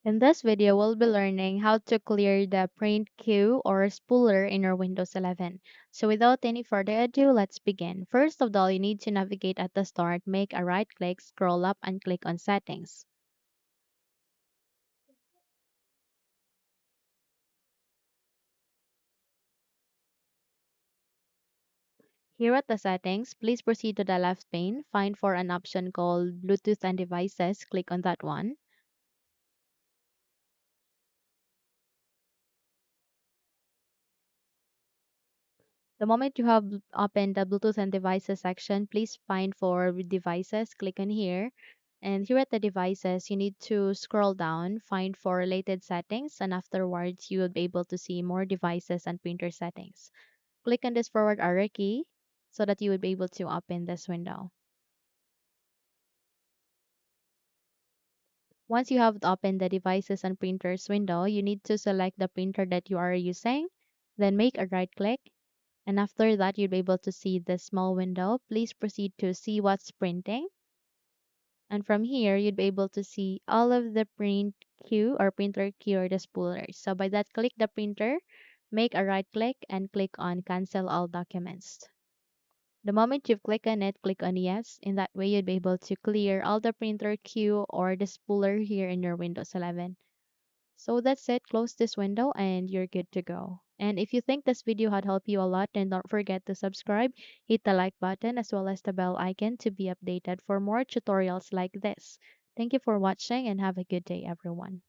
In this video, we'll be learning how to clear the print queue or spooler in your Windows 11. So without any further ado, let's begin. First of all, you need to navigate at the start, make a right click, scroll up and click on settings. Here at the settings, please proceed to the left pane, find for an option called Bluetooth and devices, click on that one. The moment you have opened the Bluetooth and devices section, please find for devices, click on here. And here at the devices, you need to scroll down, find for related settings, and afterwards you will be able to see more devices and printer settings. Click on this forward arrow key so that you will be able to open this window. Once you have opened the devices and printers window, you need to select the printer that you are using, then make a right click. And after that, you'll be able to see this small window. Please proceed to see what's printing. And from here, you'd be able to see all of the print queue or printer queue or the spoolers. So by that, click the printer, make a right click and click on cancel all documents. The moment you click on it, click on yes. In that way, you'd be able to clear all the printer queue or the spooler here in your Windows 11. So that's it. Close this window and you're good to go. And if you think this video had helped you a lot, then don't forget to subscribe, hit the like button as well as the bell icon to be updated for more tutorials like this. Thank you for watching and have a good day, everyone.